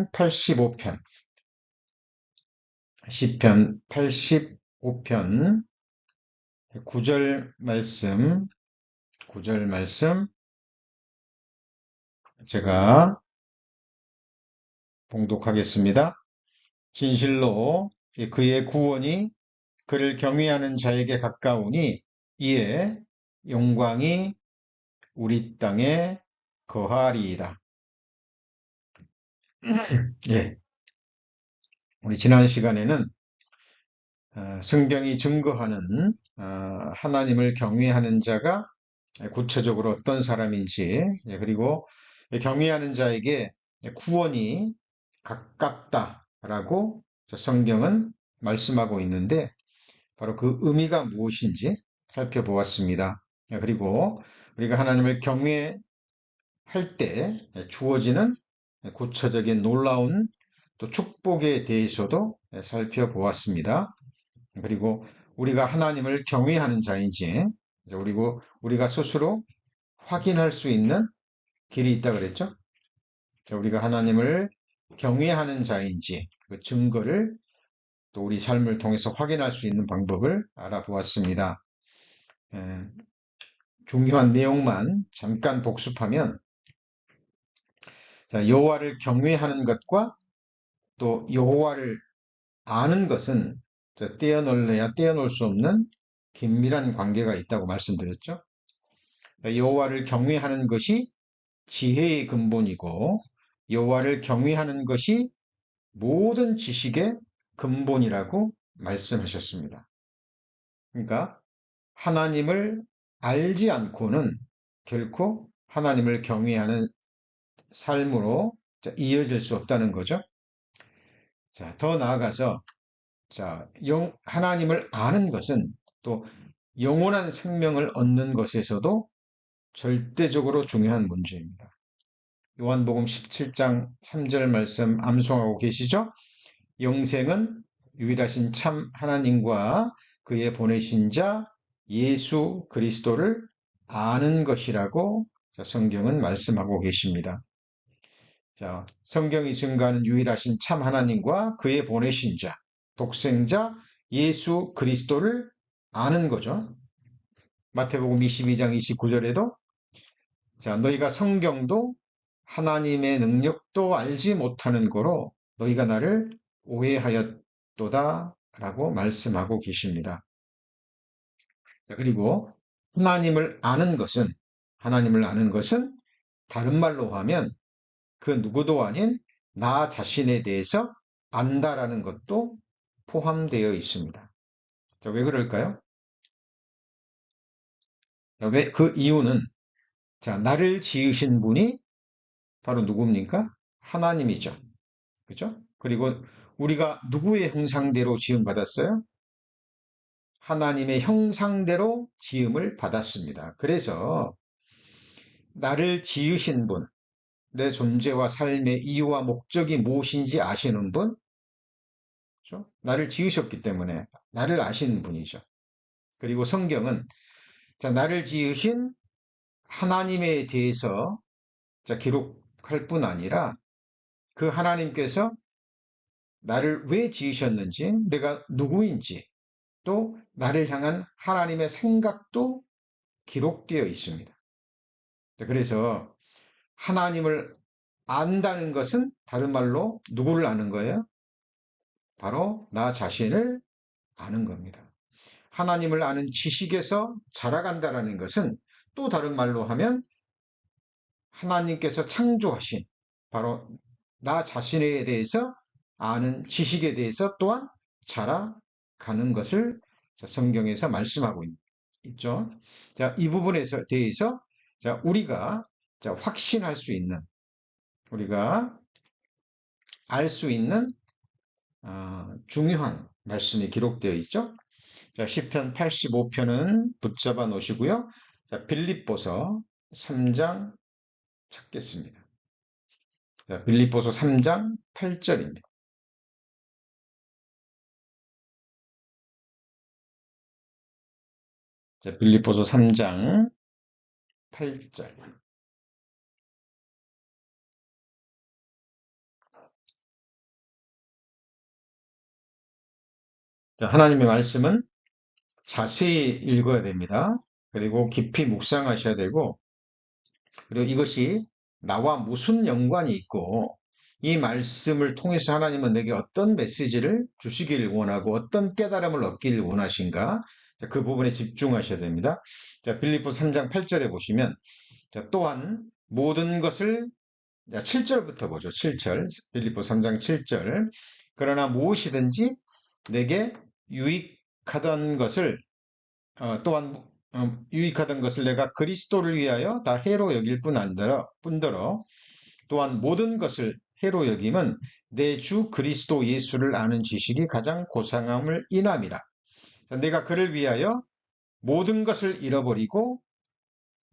시편 85편. 시편 85편 9절 말씀, 9절 말씀 제가 봉독하겠습니다. 진실로 그의 구원이 그를 경외하는 자에게 가까우니 이에 영광이 우리 땅에 거하리이다. 예, 우리 지난 시간에는 성경이 증거하는 하나님을 경외하는 자가 구체적으로 어떤 사람인지, 그리고 경외하는 자에게 구원이 가깝다라고 성경은 말씀하고 있는데, 바로 그 의미가 무엇인지 살펴보았습니다. 그리고 우리가 하나님을 경외할 때 주어지는 구체적인 놀라운 또 축복에 대해서도 살펴보았습니다. 그리고 우리가 하나님을 경외하는 자인지, 그리고 우리가 스스로 확인할 수 있는 길이 있다 그랬죠? 우리가 하나님을 경외하는 자인지 그 증거를 또 우리 삶을 통해서 확인할 수 있는 방법을 알아보았습니다. 중요한 내용만 잠깐 복습하면, 여호와를 경외하는 것과 또 여호와를 아는 것은 떼어놓을래야 떼어놓을 수 없는 긴밀한 관계가 있다고 말씀드렸죠. 여호와를 경외하는 것이 지혜의 근본이고 여호와를 경외하는 것이 모든 지식의 근본이라고 말씀하셨습니다. 그러니까 하나님을 알지 않고는 결코 하나님을 경외하는 삶으로 이어질 수 없다는 거죠. 자, 더 나아가서 하나님을 아는 것은 또 영원한 생명을 얻는 것에서도 절대적으로 중요한 문제입니다. 요한복음 17장 3절 말씀 암송하고 계시죠? 영생은 유일하신 참 하나님과 그의 보내신 자 예수 그리스도를 아는 것이라고 성경은 말씀하고 계십니다. 자, 성경이 증거하는 유일하신 참 하나님과 그의 보내신 자, 독생자 예수 그리스도를 아는 거죠. 마태복음 22장 29절에도 너희가 성경도 하나님의 능력도 알지 못하는 거로 너희가 나를 오해하였도다 라고 말씀하고 계십니다. 그리고 하나님을 아는 것은 다른 말로 하면 그 누구도 아닌 나 자신에 대해서 안다라는 것도 포함되어 있습니다. 왜 그럴까요? 그 이유는 나를 지으신 분이 바로 누굽니까? 하나님이죠. 그죠? 그리고 우리가 누구의 형상대로 지음 받았어요? 하나님의 형상대로 지음을 받았습니다. 그래서 나를 지으신 분, 내 존재와 삶의 이유와 목적이 무엇인지 아시는 분, 그렇죠? 나를 지으셨기 때문에 나를 아시는 분이죠. 그리고 성경은 나를 지으신 하나님에 대해서 기록할 뿐 아니라 그 하나님께서 나를 왜 지으셨는지, 내가 누구인지, 또 나를 향한 하나님의 생각도 기록되어 있습니다. 그래서 하나님을 안다는 것은 다른 말로 누구를 아는 거예요? 바로 나 자신을 아는 겁니다. 하나님을 아는 지식에서 자라간다는 것은 또 다른 말로 하면 하나님께서 창조하신 바로 나 자신에 대해서 아는 지식에 대해서 또한 자라가는 것을 성경에서 말씀하고 있죠. 이 부분에 대해서 우리가 확신할 수 있는, 우리가 알 수 있는 중요한 말씀이 기록되어 있죠. 시편 85편은 붙잡아 놓으시고요. 빌립보서 3장 찾겠습니다. 빌립보서 3장 8절입니다. 빌립보서 3장 8절. 자, 하나님의 말씀은 자세히 읽어야 됩니다. 그리고 깊이 묵상하셔야 되고, 그리고 이것이 나와 무슨 연관이 있고, 이 말씀을 통해서 하나님은 내게 어떤 메시지를 주시길 원하고 어떤 깨달음을 얻길 원하신가? 자, 그 부분에 집중하셔야 됩니다. 자, 빌립보 3장 8절에 보시면, 자, 또한 모든 것을, 자, 7절부터 보죠. 7절. 빌립보 3장 7절. 그러나 무엇이든지 내게 유익하던 것을 또한 유익하던 것을 내가 그리스도를 위하여 다 해로 여길 뿐더러 또한 모든 것을 해로 여김은 내 주 그리스도 예수를 아는 지식이 가장 고상함을 인함이라. 내가 그를 위하여 모든 것을 잃어버리고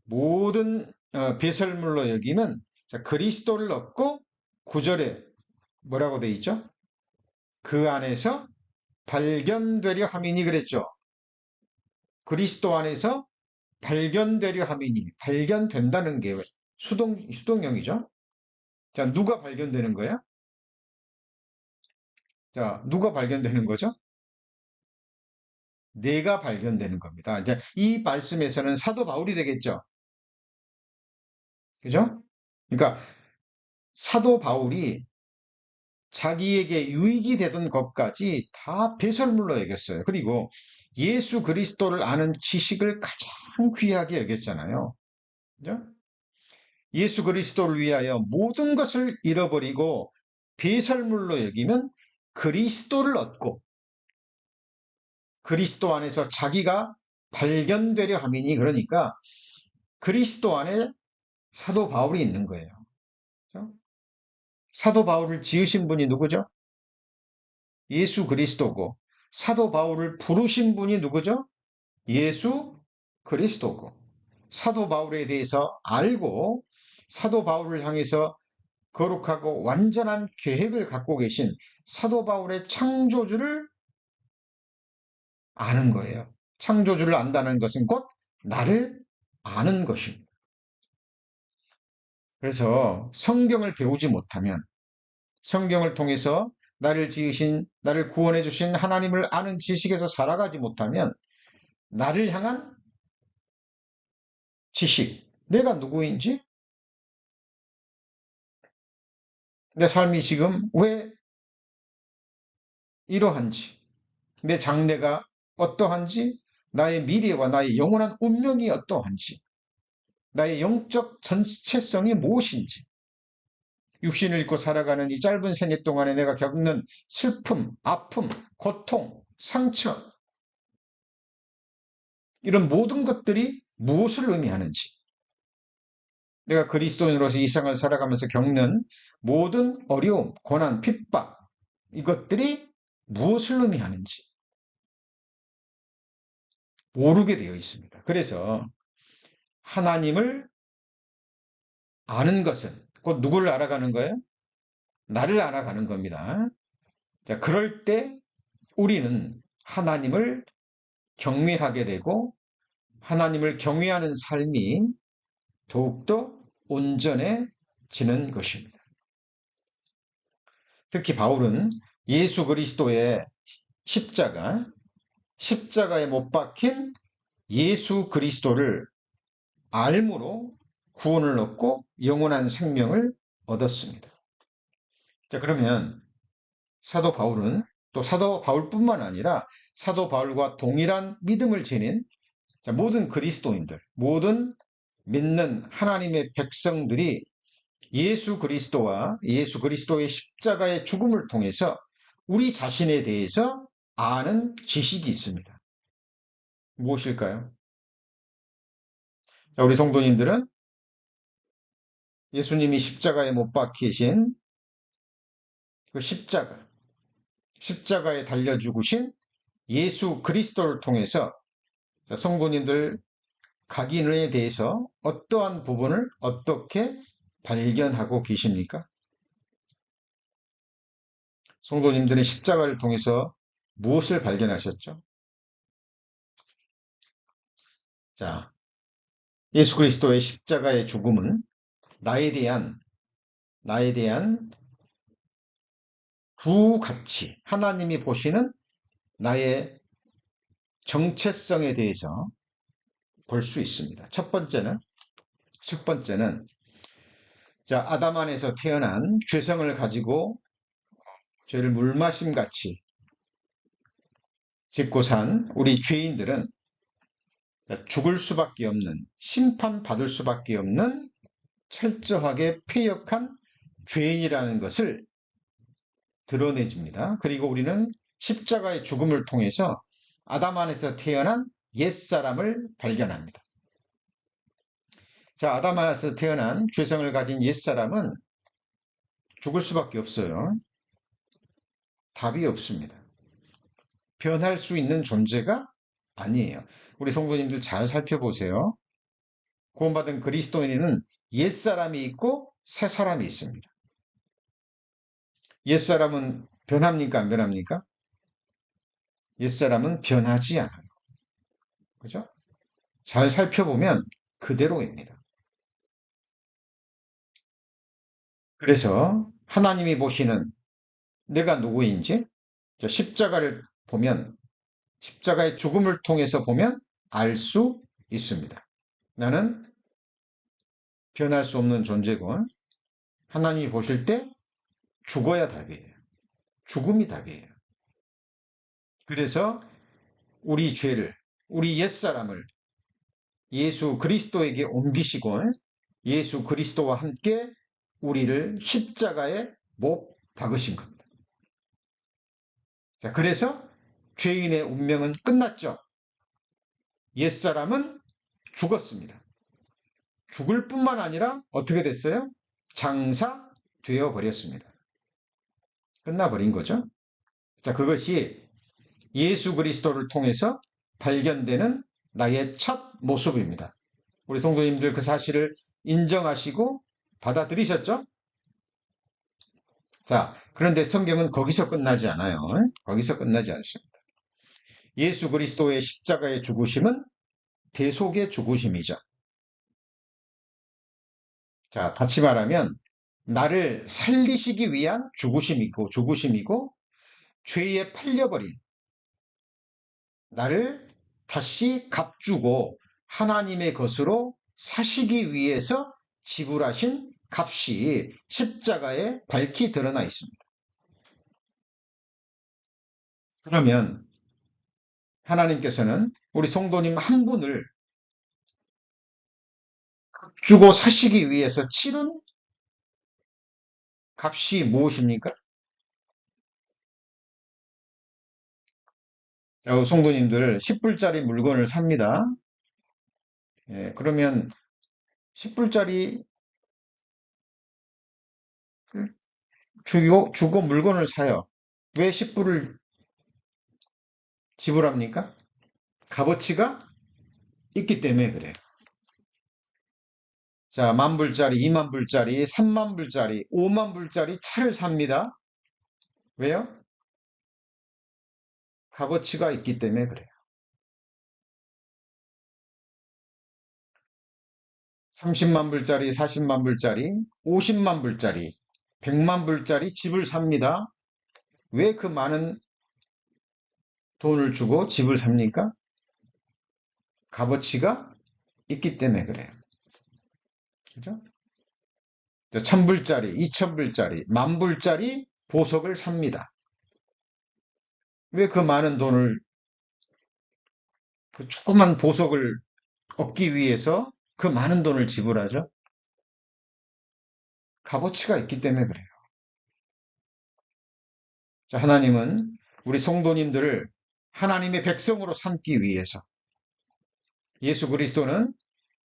모든 배설물로 여기는 그리스도를 얻고 9절에 뭐라고 돼 있죠? 그 안에서 발견되려 함이니 그랬죠. 그리스도 안에서 발견되려 함이니, 발견된다는 게 수동형이죠. 자, 누가 발견되는 거야? 자, 누가 발견되는 거죠? 내가 발견되는 겁니다. 이제 이 말씀에서는 사도 바울이 되겠죠. 그죠? 그러니까 사도 바울이 자기에게 유익이 되던 것까지 다 배설물로 여겼어요. 그리고 예수 그리스도를 아는 지식을 가장 귀하게 여겼잖아요. 그죠? 예수 그리스도를 위하여 모든 것을 잃어버리고 배설물로 여기면 그리스도를 얻고 그리스도 안에서 자기가 발견되려 함이니, 그러니까 그리스도 안에 사도 바울이 있는 거예요. 그렇죠? 사도 바울을 지으신 분이 누구죠? 예수 그리스도고, 사도 바울을 부르신 분이 누구죠? 예수 그리스도고, 사도 바울에 대해서 알고 사도 바울을 향해서 거룩하고 완전한 계획을 갖고 계신 사도 바울의 창조주를 아는 거예요. 창조주를 안다는 것은 곧 나를 아는 것입니다. 그래서 성경을 배우지 못하면, 성경을 통해서 나를 지으신, 나를 구원해 주신 하나님을 아는 지식에서 살아가지 못하면 나를 향한 지식, 내가 누구인지, 내 삶이 지금 왜 이러한지, 내 장래가 어떠한지, 나의 미래와 나의 영원한 운명이 어떠한지, 나의 영적 전체성이 무엇인지, 육신을 입고 살아가는 이 짧은 생애 동안에 내가 겪는 슬픔, 아픔, 고통, 상처, 이런 모든 것들이 무엇을 의미하는지, 내가 그리스도인으로서 이 생을 살아가면서 겪는 모든 어려움, 고난, 핍박, 이것들이 무엇을 의미하는지 모르게 되어 있습니다. 그래서 하나님을 아는 것은 곧 누구를 알아가는 거예요? 나를 알아가는 겁니다. 자, 그럴 때 우리는 하나님을 경외하게 되고 하나님을 경외하는 삶이 더욱더 온전해지는 것입니다. 특히 바울은 예수 그리스도의 십자가에 못 박힌 예수 그리스도를 알므로 구원을 얻고 영원한 생명을 얻었습니다. 자, 그러면 사도 바울은 또 사도 바울뿐만 아니라 사도 바울과 동일한 믿음을 지닌 모든 그리스도인들, 모든 믿는 하나님의 백성들이 예수 그리스도와 예수 그리스도의 십자가의 죽음을 통해서 우리 자신에 대해서 아는 지식이 있습니다. 무엇일까요? 자, 우리 성도님들은 예수님이 십자가에 못 박히신 그 십자가에 달려 죽으신 예수 그리스도를 통해서 성도님들 각인에 대해서 어떠한 부분을 어떻게 발견하고 계십니까? 성도님들은 십자가를 통해서 무엇을 발견하셨죠? 자, 예수 그리스도의 십자가의 죽음은 나에 대한 두 가치, 하나님이 보시는 나의 정체성에 대해서 볼 수 있습니다. 첫 번째는 자, 아담 안에서 태어난 죄성을 가지고 죄를 물마심 같이 짓고 산 우리 죄인들은 죽을 수밖에 없는, 심판받을 수밖에 없는 철저하게 패역한 죄인이라는 것을 드러내줍니다. 그리고 우리는 십자가의 죽음을 통해서 아담 안에서 태어난 옛사람을 발견합니다. 자, 아담 안에서 태어난 죄성을 가진 옛사람은 죽을 수밖에 없어요. 답이 없습니다. 변할 수 있는 존재가 아니에요. 우리 성도님들 잘 살펴보세요. 구원받은 그리스도인은 옛사람이 있고 새사람이 있습니다. 옛사람은 변합니까? 안 변합니까? 옛사람은 변하지 않아요. 그죠? 잘 살펴보면 그대로입니다. 그래서 하나님이 보시는 내가 누구인지 십자가를 보면, 십자가의 죽음을 통해서 보면 알 수 있습니다. 나는 변할 수 없는 존재고 하나님이 보실 때 죽어야 답이에요. 죽음이 답이에요. 그래서 우리 죄를, 우리 옛사람을 예수 그리스도에게 옮기시고 예수 그리스도와 함께 우리를 십자가에 못 박으신 겁니다. 자, 그래서 죄인의 운명은 끝났죠. 옛사람은 죽었습니다. 죽을 뿐만 아니라 어떻게 됐어요? 장사되어 버렸습니다. 끝나버린 거죠. 자, 그것이 예수 그리스도를 통해서 발견되는 나의 첫 모습입니다. 우리 성도님들 그 사실을 인정하시고 받아들이셨죠? 자, 그런데 성경은 거기서 끝나지 않아요. 거기서 끝나지 않습니다. 예수 그리스도의 십자가의 죽으심은 대속의 죽으심이죠. 자, 다시 말하면 나를 살리시기 위한 죽으심이고 죄에 팔려버린 나를 다시 값주고 하나님의 것으로 사시기 위해서 지불하신 값이 십자가에 밝히 드러나 있습니다. 그러면 하나님께서는 우리 성도님 한 분을 주고 사시기 위해서 치른 값이 무엇입니까? 자, 성도님들 10불짜리 물건을 삽니다. 예, 그러면 10불짜리 주고 물건을 사요. 왜 10불을 지불합니까? 값어치가 있기 때문에 그래요. 자, 10,000불짜리, 20,000불짜리, 30,000불짜리, 50,000불짜리 차를 삽니다. 왜요? 값어치가 있기 때문에 그래요. 30만불짜리, 40만불짜리, 50만불짜리, 100만불짜리 집을 삽니다. 왜 그 많은 돈을 주고 집을 삽니까? 값어치가 있기 때문에 그래요. 그죠? 1,000불짜리, 2,000불짜리, 10,000불짜리 보석을 삽니다. 왜 그 많은 돈을, 그 조그만 보석을 얻기 위해서 그 많은 돈을 지불하죠? 값어치가 있기 때문에 그래요. 자, 하나님은 우리 성도님들을 하나님의 백성으로 삼기 위해서 예수 그리스도는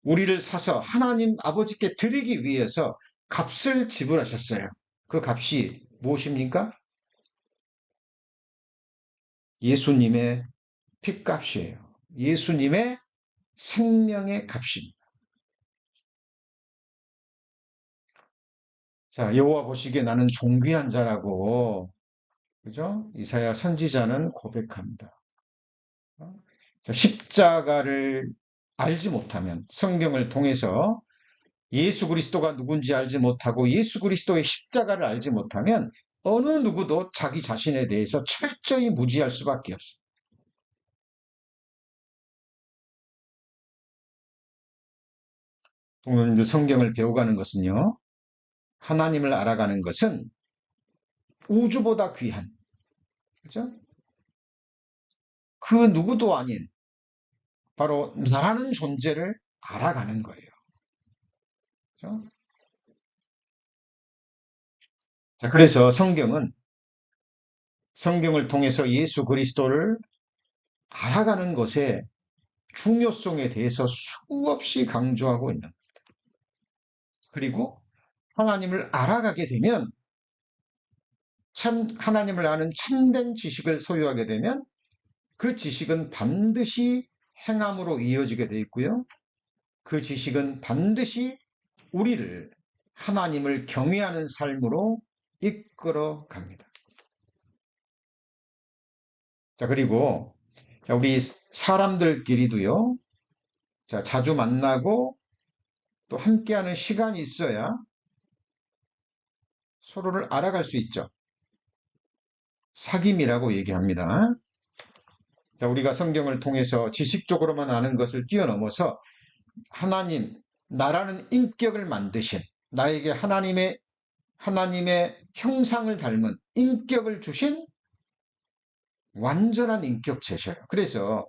우리를 사서 하나님 아버지께 드리기 위해서 값을 지불하셨어요. 그 값이 무엇입니까? 예수님의 핏값이에요. 예수님의 생명의 값입니다. 자, 여호와 보시기에 나는 존귀한 자라고, 그죠? 이사야 선지자는 고백합니다. 자, 십자가를 알지 못하면, 성경을 통해서 예수 그리스도가 누군지 알지 못하고 예수 그리스도의 십자가를 알지 못하면 어느 누구도 자기 자신에 대해서 철저히 무지할 수밖에 없어요. 성도님들 성경을 배워가는 것은요, 하나님을 알아가는 것은 우주보다 귀한, 그죠? 그 누구도 아닌 바로 나라는 존재를 알아가는 거예요. 그죠? 자, 그래서 성경을 통해서 예수 그리스도를 알아가는 것의 중요성에 대해서 수없이 강조하고 있는, 그리고 하나님을 알아가게 되면 하나님을 아는 참된 지식을 소유하게 되면 그 지식은 반드시 행함으로 이어지게 되어 있고요. 그 지식은 반드시 우리를 하나님을 경외하는 삶으로 이끌어 갑니다. 자, 그리고 우리 사람들끼리도요, 자, 자주 만나고 또 함께하는 시간이 있어야 서로를 알아갈 수 있죠. 사귐이라고 얘기합니다. 자, 우리가 성경을 통해서 지식적으로만 아는 것을 뛰어넘어서 하나님, 나라는 인격을 만드신, 나에게 하나님의 형상을 닮은 인격을 주신 완전한 인격체셔요. 그래서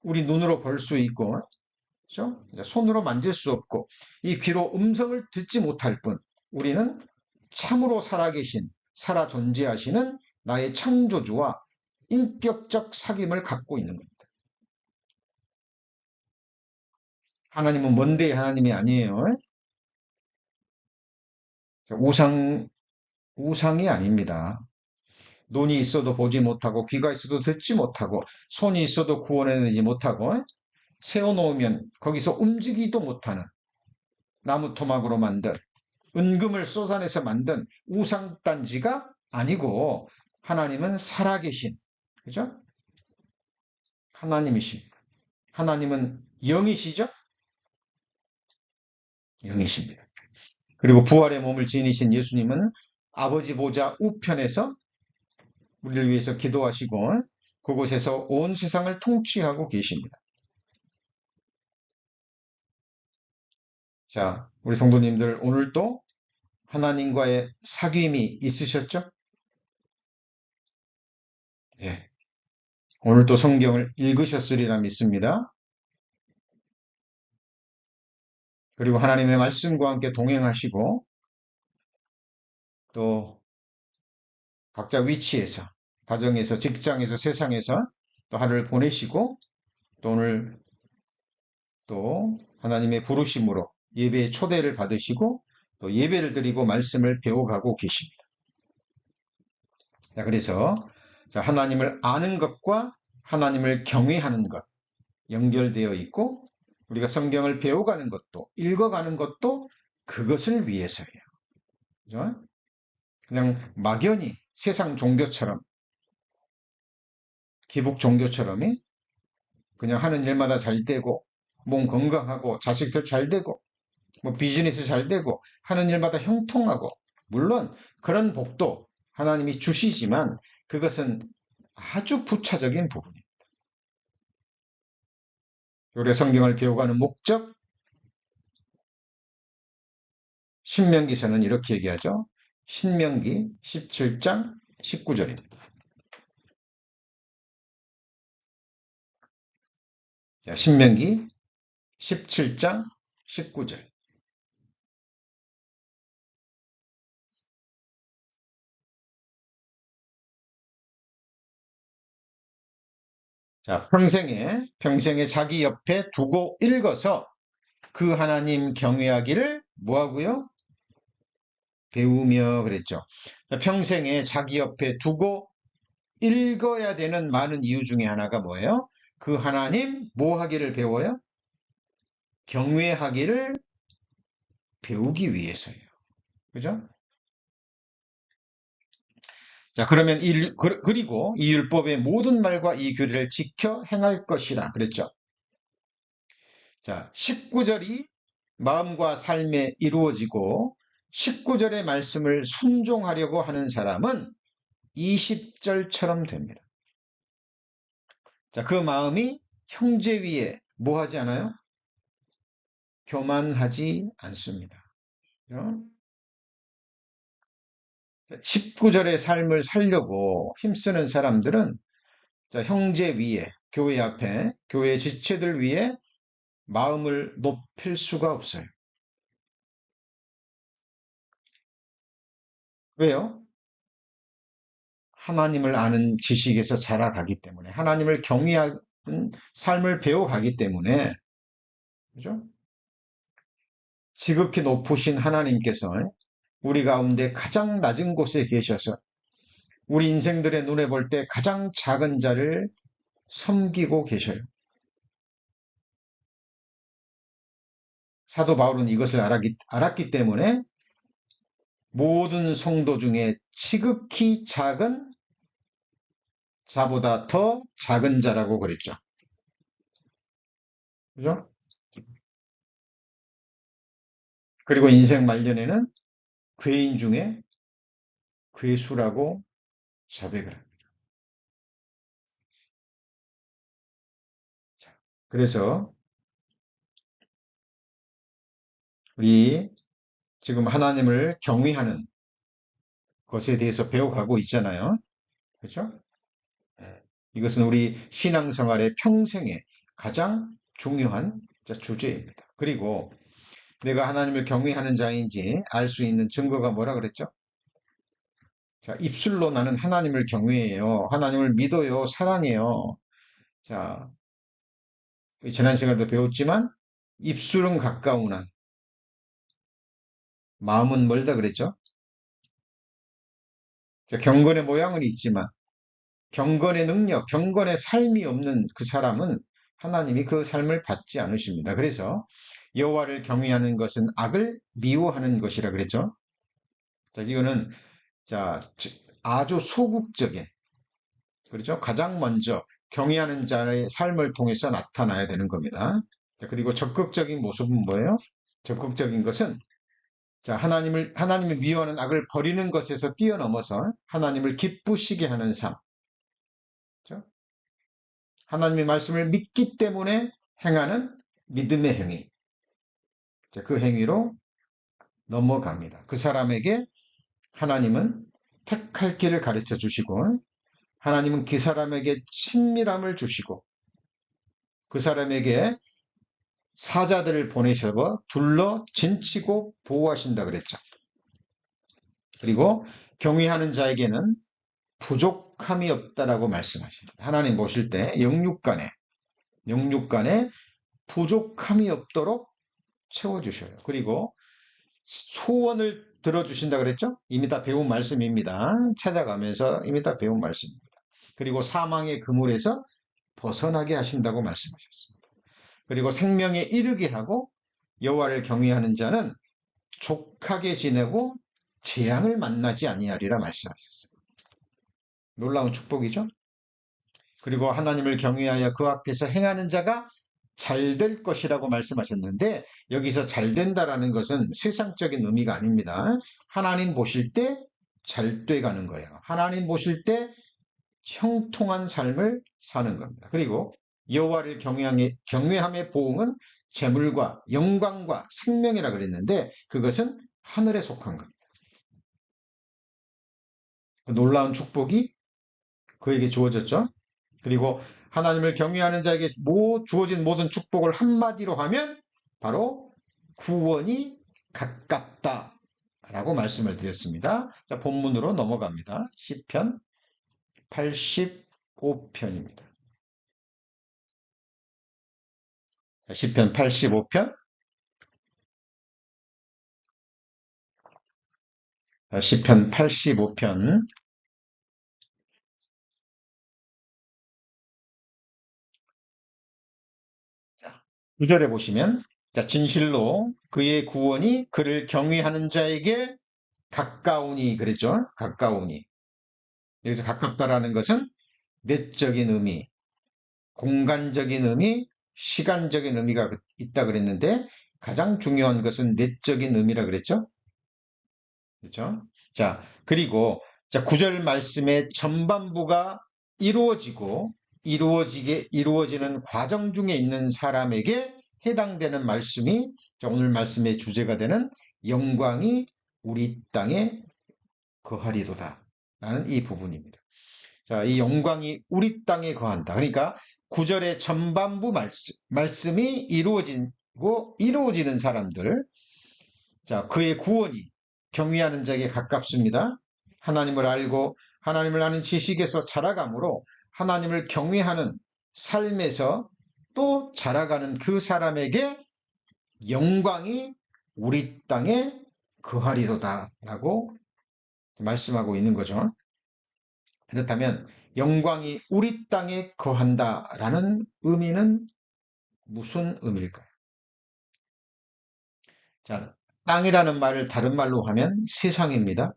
우리 눈으로 볼 수 있고, 그렇죠? 손으로 만질 수 없고, 이 귀로 음성을 듣지 못할 뿐, 우리는 참으로 살아계신, 살아 존재하시는 나의 창조주와 인격적 사귐을 갖고 있는 겁니다. 하나님은 먼데의 하나님이 아니에요. 우상이 아닙니다. 눈이 있어도 보지 못하고, 귀가 있어도 듣지 못하고, 손이 있어도 구원해내지 못하고, 세워놓으면 거기서 움직이지도 못하는 나무 토막으로 만든, 은금을 쏟아내서 만든 우상단지가 아니고, 하나님은 살아계신, 그죠? 하나님이십니다. 하나님은 영이시죠? 영이십니다. 그리고 부활의 몸을 지니신 예수님은 아버지 보좌 우편에서 우리를 위해서 기도하시고 그곳에서 온 세상을 통치하고 계십니다. 자, 우리 성도님들 오늘도 하나님과의 사귐이 있으셨죠? 네. 오늘도 성경을 읽으셨으리라 믿습니다. 그리고 하나님의 말씀과 함께 동행하시고 또 각자 위치에서, 가정에서, 직장에서, 세상에서 또 하루를 보내시고 또 오늘 또 하나님의 부르심으로 예배의 초대를 받으시고 또 예배를 드리고 말씀을 배워가고 계십니다. 자, 그래서 하나님을 아는 것과 하나님을 경외하는 것 연결되어 있고 우리가 성경을 배워가는 것도 읽어가는 것도 그것을 위해서예요. 그죠? 그냥 막연히 세상 종교처럼 기복 종교처럼 그냥 하는 일마다 잘 되고 몸 건강하고 자식들 잘 되고 뭐 비즈니스 잘 되고 하는 일마다 형통하고 물론 그런 복도 하나님이 주시지만 그것은 아주 부차적인 부분입니다. 우리가 성경을 배워가는 목적 신명기서는 이렇게 얘기하죠. 신명기 17장 19절입니다. 자, 신명기 17장 19절. 자, 평생에 자기 옆에 두고 읽어서 그 하나님 경외하기를 뭐하고요? 배우며 그랬죠. 자, 평생에 자기 옆에 두고 읽어야 되는 많은 이유 중에 하나가 뭐예요? 그 하나님 뭐 하기를 배워요? 경외하기를 배우기 위해서예요. 그죠? 자, 그러면 그리고 이 율법의 모든 말과 이 규례를 지켜 행할 것이라 그랬죠. 자, 19절이 마음과 삶에 이루어지고 19절의 말씀을 순종하려고 하는 사람은 20절처럼 됩니다. 자, 그 마음이 형제 위에 뭐 하지 않아요? 교만하지 않습니다. 19절의 삶을 살려고 힘쓰는 사람들은 형제 위에, 교회 앞에, 교회 지체들 위에 마음을 높일 수가 없어요. 왜요? 하나님을 아는 지식에서 자라가기 때문에, 하나님을 경외하는 삶을 배워가기 때문에, 그죠? 지극히 높으신 하나님께서 우리 가운데 가장 낮은 곳에 계셔서 우리 인생들의 눈에 볼 때 가장 작은 자를 섬기고 계셔요. 사도 바울은 이것을 알았기 때문에 모든 성도 중에 지극히 작은 자보다 더 작은 자라고 그랬죠. 그죠? 그리고 인생 말년에는 괴인 중에 괴수라고 자백을 합니다. 자, 그래서 우리 지금 하나님을 경외하는 것에 대해서 배워가고 있잖아요. 그렇죠? 이것은 우리 신앙생활의 평생에 가장 중요한 주제입니다. 그리고 내가 하나님을 경외하는 자인지 알 수 있는 증거가 뭐라 그랬죠? 자, 입술로 나는 하나님을 경외해요. 하나님을 믿어요. 사랑해요. 자, 지난 시간에도 배웠지만 입술은 가까우나 마음은 멀다 그랬죠? 자, 경건의 모양은 있지만 경건의 능력, 경건의 삶이 없는 그 사람은 하나님이 그 삶을 받지 않으십니다. 그래서 여호와를 경외하는 것은 악을 미워하는 것이라 그랬죠. 자, 이거는 자, 아주 소극적인, 그렇죠? 가장 먼저 경외하는 자의 삶을 통해서 나타나야 되는 겁니다. 자, 그리고 적극적인 모습은 뭐예요? 적극적인 것은 자, 하나님이 미워하는 악을 버리는 것에서 뛰어넘어서 하나님을 기쁘시게 하는 삶. 그렇죠? 하나님의 말씀을 믿기 때문에 행하는 믿음의 행위. 자, 그 행위로 넘어갑니다. 그 사람에게 하나님은 택할 길을 가르쳐 주시고 하나님은 그 사람에게 친밀함을 주시고 그 사람에게 사자들을 보내셔서 둘러 진치고 보호하신다 그랬죠. 그리고 경외하는 자에게는 부족함이 없다라고 말씀하십니다. 하나님 보실 때 영육간에 부족함이 없도록 채워주셔요. 그리고 소원을 들어주신다 그랬죠? 이미 다 배운 말씀입니다. 찾아가면서 이미 다 배운 말씀입니다. 그리고 사망의 그물에서 벗어나게 하신다고 말씀하셨습니다. 그리고 생명에 이르게 하고 여호와를 경외하는 자는 족하게 지내고 재앙을 만나지 아니하리라 말씀하셨어요. 놀라운 축복이죠? 그리고 하나님을 경외하여 그 앞에서 행하는 자가 잘 될 것이라고 말씀하셨는데 여기서 잘 된다라는 것은 세상적인 의미가 아닙니다. 하나님 보실 때 잘 돼가는 거예요. 하나님 보실 때 형통한 삶을 사는 겁니다. 그리고 여호와를 경외함의 보응은 재물과 영광과 생명이라 그랬는데 그것은 하늘에 속한 겁니다. 놀라운 축복이 그에게 주어졌죠. 그리고 하나님을 경외하는 자에게 주어진 모든 축복을 한마디로 하면 바로 구원이 가깝다라고 말씀을 드렸습니다. 자, 본문으로 넘어갑니다. 시편 85편입니다. 시편 85편 시편 85편 9절에 보시면 자, 진실로 그의 구원이 그를 경외하는 자에게 가까우니 그랬죠. 가까우니. 여기서 가깝다라는 것은 내적인 의미, 공간적인 의미, 시간적인 의미가 있다 그랬는데 가장 중요한 것은 내적인 의미라 그랬죠. 그렇죠? 자, 그리고 자, 9절 말씀의 전반부가 이루어지는 과정 중에 있는 사람에게 해당되는 말씀이 오늘 말씀의 주제가 되는 영광이 우리 땅에 거하리로다 라는 이 부분입니다. 자, 이 영광이 우리 땅에 거한다. 그러니까 9절의 전반부 말씀이 이루어지는 사람들, 자, 그의 구원이 경외하는 자에게 가깝습니다. 하나님을 알고 하나님을 아는 지식에서 자라감으로 하나님을 경외하는 삶에서 또 자라가는 그 사람에게 영광이 우리 땅에 거하리로다 라고 말씀하고 있는 거죠. 그렇다면 영광이 우리 땅에 거한다 라는 의미는 무슨 의미일까요? 자, 땅이라는 말을 다른 말로 하면 세상입니다.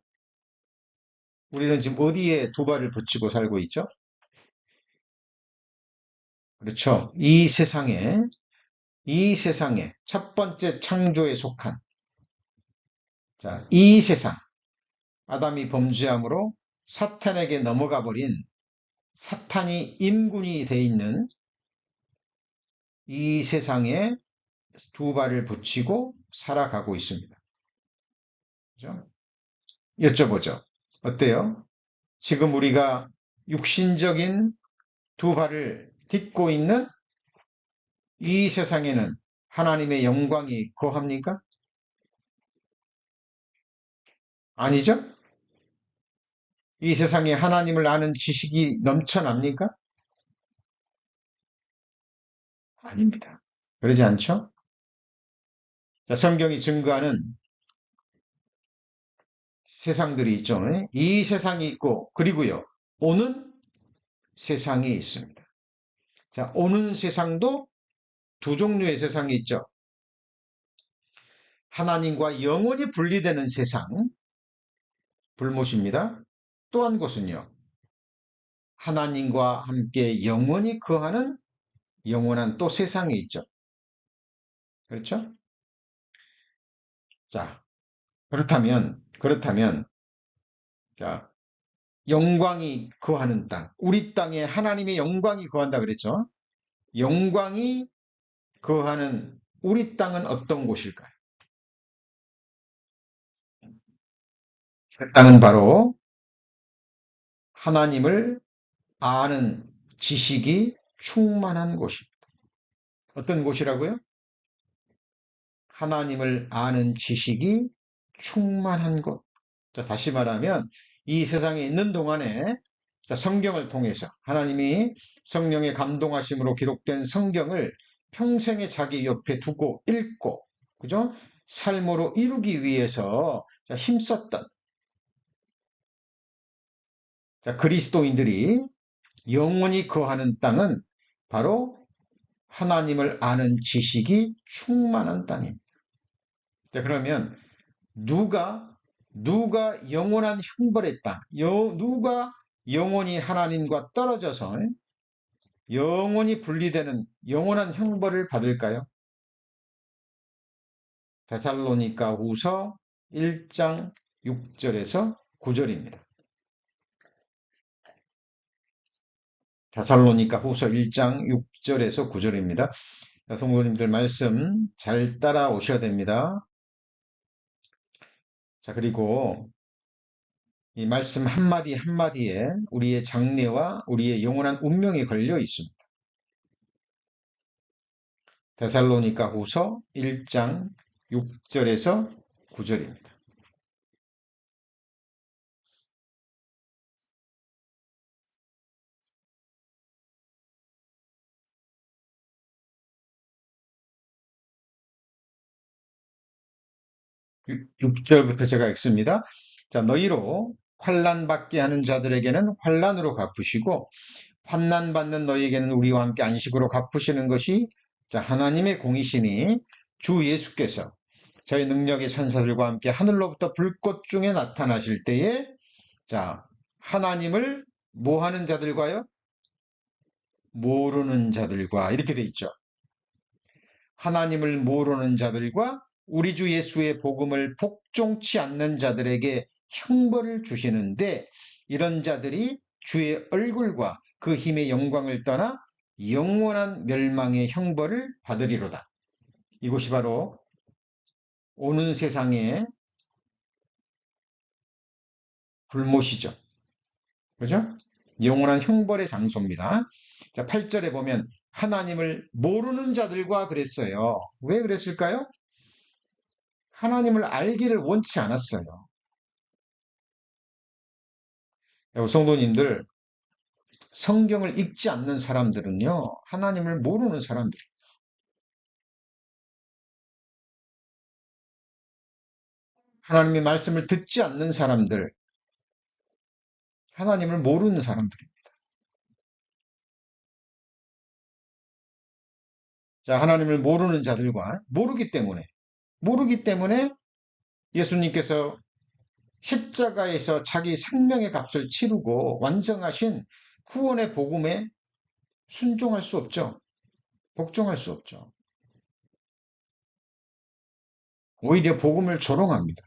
우리는 지금 어디에 두 발을 붙이고 살고 있죠? 그렇죠. 이 세상에 첫 번째 창조에 속한, 자, 이 세상, 아담이 범죄함으로 사탄에게 넘어가 버린 사탄이 임군이 돼 있는 이 세상에 두 발을 붙이고 살아가고 있습니다. 그죠? 여쭤보죠. 어때요? 지금 우리가 육신적인 두 발을 딛고 있는 이 세상에는 하나님의 영광이 거합니까? 아니죠? 이 세상에 하나님을 아는 지식이 넘쳐납니까? 아닙니다. 그러지 않죠? 자, 성경이 증거하는 세상들이 있죠. 이 세상이 있고, 그리고요, 오는 세상이 있습니다. 자, 오는 세상도 두 종류의 세상이 있죠. 하나님과 영원히 분리되는 세상, 불못입니다. 또 한 곳은요, 하나님과 함께 영원히 거하는 영원한 또 세상이 있죠. 그렇죠? 자, 그렇다면, 자, 영광이 거하는 땅, 우리 땅에 하나님의 영광이 거한다 그랬죠? 영광이 거하는 우리 땅은 어떤 곳일까요? 그 땅은 바로 하나님을 아는 지식이 충만한 곳입니다. 어떤 곳이라고요? 하나님을 아는 지식이 충만한 곳. 자, 다시 말하면 이 세상에 있는 동안에 성경을 통해서 하나님이 성령의 감동하심으로 기록된 성경을 평생에 자기 옆에 두고 읽고, 그죠? 삶으로 이루기 위해서 힘썼던 그리스도인들이 영원히 거하는 땅은 바로 하나님을 아는 지식이 충만한 땅입니다. 자, 그러면 누가 영원한 형벌의 땅, 누가 영원히 하나님과 떨어져서 영원히 분리되는 영원한 형벌을 받을까요? 데살로니가 후서 1장 6절에서 9절입니다. 데살로니가 후서 1장 6절에서 9절입니다. 성도님들 말씀 잘 따라오셔야 됩니다. 자, 그리고 이 말씀 한마디 한마디에 우리의 장래와 우리의 영원한 운명이 걸려 있습니다. 데살로니가 후서 1장 6절에서 9절입니다. 육 절부터 제가 읽습니다. 자, 너희로 환난 받게 하는 자들에게는 환난으로 갚으시고 환난 받는 너희에게는 우리와 함께 안식으로 갚으시는 것이 하나님의 공이시니 주 예수께서 저희 능력의 천사들과 함께 하늘로부터 불꽃 중에 나타나실 때에 하나님을 뭐 하는 자들과요? 모르는 자들과 이렇게 돼 있죠. 하나님을 모르는 자들과 우리 주 예수의 복음을 복종치 않는 자들에게 형벌을 주시는데 이런 자들이 주의 얼굴과 그 힘의 영광을 떠나 영원한 멸망의 형벌을 받으리로다. 이곳이 바로 오는 세상의 불못이죠. 그죠? 영원한 형벌의 장소입니다. 자, 8절에 보면 하나님을 모르는 자들과 그랬어요. 왜 그랬을까요? 하나님을 알기를 원치 않았어요. 성도님들, 성경을 읽지 않는 사람들은요, 하나님을 모르는 사람들. 하나님의 말씀을 듣지 않는 사람들, 하나님을 모르는 사람들입니다. 자, 하나님을 모르는 자들과 모르기 때문에 예수님께서 십자가에서 자기 생명의 값을 치르고 완성하신 구원의 복음에 순종할 수 없죠. 복종할 수 없죠. 오히려 복음을 조롱합니다.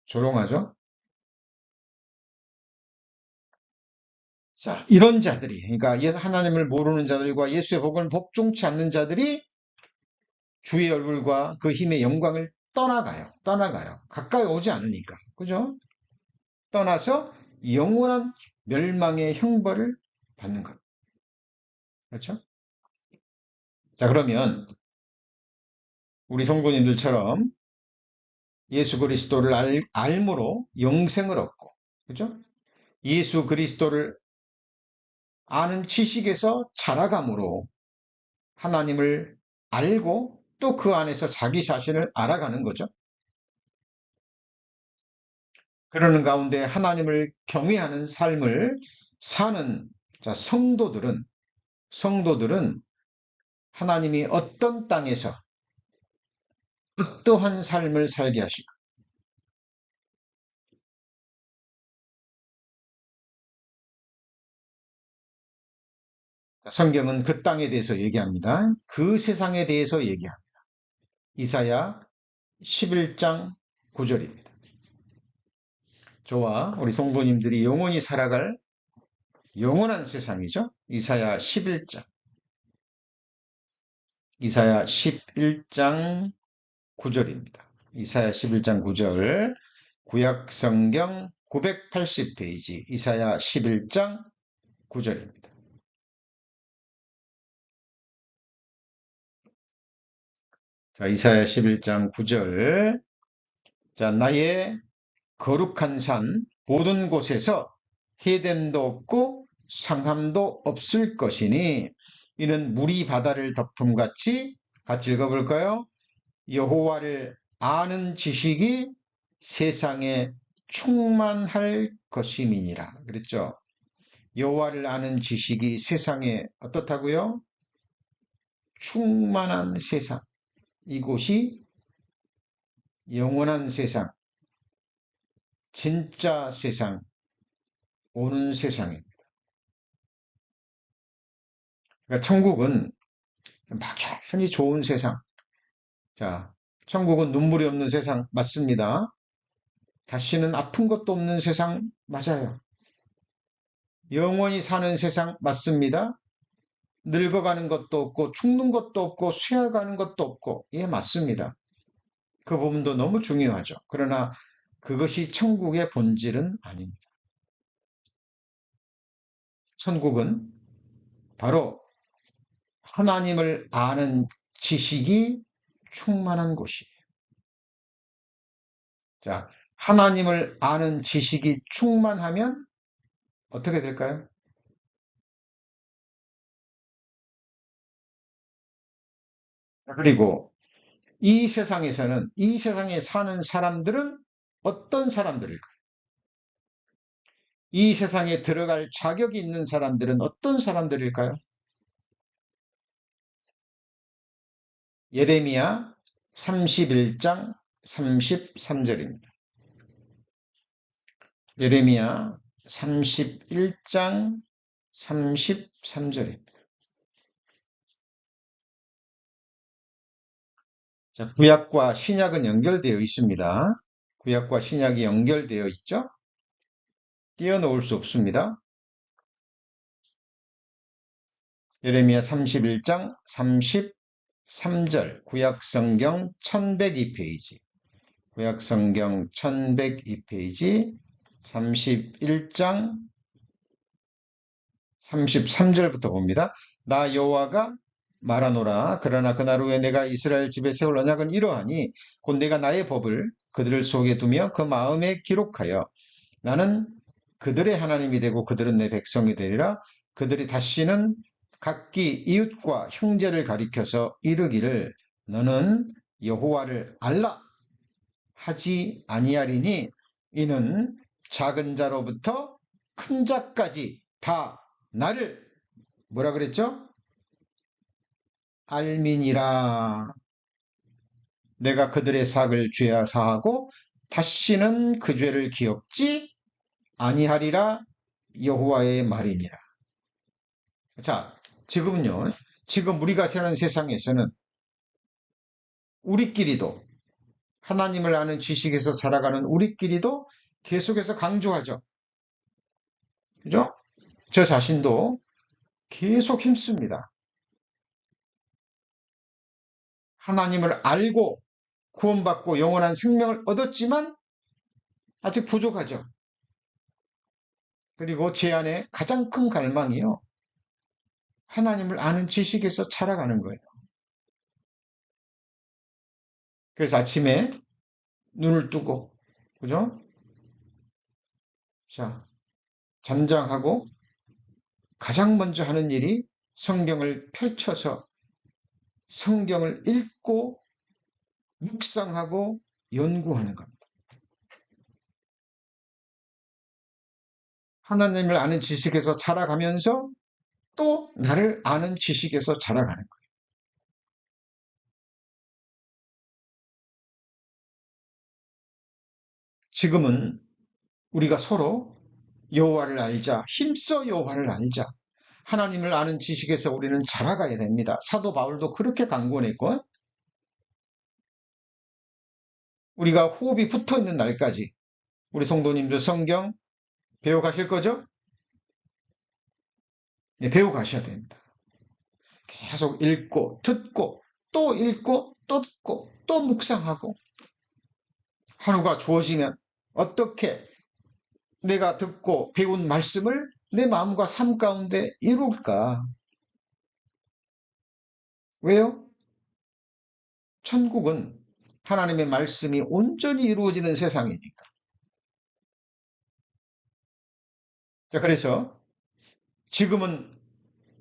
조롱하죠. 자, 이런 자들이, 그러니까 하나님을 모르는 자들과 예수의 복음을 복종치 않는 자들이 주의 얼굴과 그 힘의 영광을 떠나가요. 가까이 오지 않으니까. 그죠? 떠나서 영원한 멸망의 형벌을 받는 것. 그렇죠? 자, 그러면 우리 성도님들처럼 예수 그리스도를 알므로 영생을 얻고, 그죠? 예수 그리스도를 아는 지식에서 자라감으로 하나님을 알고 또 그 안에서 자기 자신을 알아가는 거죠. 그러는 가운데 하나님을 경외하는 삶을 사는 자, 성도들은 하나님이 어떤 땅에서 어떠한 삶을 살게 하실까? 성경은 그 땅에 대해서 얘기합니다. 그 세상에 대해서 얘기합니다. 이사야 11장 9절입니다. 저와 우리 성도님들이 영원히 살아갈 영원한 세상이죠. 이사야 11장 9절입니다. 이사야 11장 9절 구약성경 980페이지 이사야 11장 9절입니다. 자, 이사야 11장 9절. 자, 나의 거룩한 산 모든 곳에서 해됨도 없고 상함도 없을 것이니 이는 물이 바다를 덮음같이 같이 읽어볼까요? 여호와를 아는 지식이 세상에 충만할 것임이니라. 그랬죠? 여호와를 아는 지식이 세상에 어떻다고요? 충만한 세상. 이곳이 영원한 세상, 진짜 세상, 오는 세상입니다. 그러니까 천국은 막연히 좋은 세상. 자, 천국은 눈물이 없는 세상 맞습니다. 다시는 아픈 것도 없는 세상 맞아요. 영원히 사는 세상 맞습니다. 늙어가는 것도 없고 죽는 것도 없고 쇠어가는 것도 없고 예 맞습니다. 그 부분도 너무 중요하죠. 그러나 그것이 천국의 본질은 아닙니다. 천국은 바로 하나님을 아는 지식이 충만한 곳이에요. 자, 하나님을 아는 지식이 충만하면 어떻게 될까요? 그리고 이 세상에 사는 사람들은 어떤 사람들일까요? 이 세상에 들어갈 자격이 있는 사람들은 어떤 사람들일까요? 예레미야 31장 33절입니다. 예레미야 31장 33절입니다. 자, 구약과 신약은 연결되어 있습니다. 구약과 신약이 연결되어 있죠? 띄어놓을 수 없습니다. 예레미야 31장 3절 구약성경 1102페이지 구약성경 1102페이지 31장 33절부터 봅니다. 나 여호와가 말하노라. 그러나 그날 후에 내가 이스라엘 집에 세울 언약은 이러하니 곧 내가 나의 법을 그들 속에 두며 그 마음에 기록하여 나는 그들의 하나님이 되고 그들은 내 백성이 되리라. 그들이 다시는 각기 이웃과 형제를 가리켜서 이르기를 너는 여호와를 알라 하지 아니하리니 이는 작은 자로부터 큰 자까지 다 나를 뭐라 그랬죠? 알미니라. 내가 그들의 삭을 죄하 사하고 다시는 그 죄를 기억지 아니하리라 여호와의 말이니라. 자, 지금은요. 지금 우리가 사는 세상에서는 우리끼리도 하나님을 아는 지식에서 살아가는 우리끼리도 계속해서 강조하죠. 그죠? 저 자신도 계속 힘씁니다. 하나님을 알고 구원받고 영원한 생명을 얻었지만 아직 부족하죠. 그리고 제 안에 가장 큰 갈망이요. 하나님을 아는 지식에서 자라가는 거예요. 그래서 아침에 눈을 뜨고, 그죠? 자, 전장하고 가장 먼저 하는 일이 성경을 펼쳐서 성경을 읽고 묵상하고 연구하는 겁니다. 하나님을 아는 지식에서 자라가면서 또 나를 아는 지식에서 자라가는 거예요. 지금은 우리가 서로 여호와를 알자, 힘써 여호와를 알자, 하나님을 아는 지식에서 우리는 자라가야 됩니다. 사도 바울도 그렇게 강권했고 우리가 호흡이 붙어있는 날까지 우리 성도님들 성경 배워가실 거죠? 네, 배워가셔야 됩니다. 계속 읽고 듣고 또 읽고 또 듣고 또 묵상하고 하루가 주어지면 어떻게 내가 듣고 배운 말씀을 내 마음과 삶 가운데 이룰까? 왜요? 천국은 하나님의 말씀이 온전히 이루어지는 세상이니까. 자, 그래서 지금은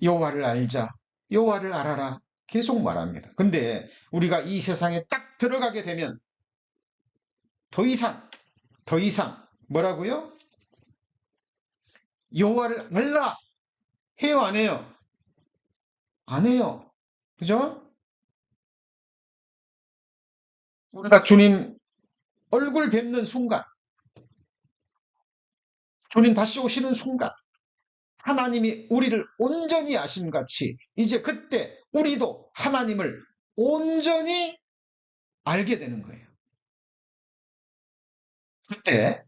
여호와를 알자, 여호와를 알아라 계속 말합니다. 근데 우리가 이 세상에 딱 들어가게 되면 더 이상 뭐라고요? 여호와를 알라 해요, 안 해요? 안 해요. 그죠? 우리가 주님 얼굴 뵙는 순간, 주님 다시 오시는 순간, 하나님이 우리를 온전히 아심같이 이제 그때 우리도 하나님을 온전히 알게 되는 거예요. 그때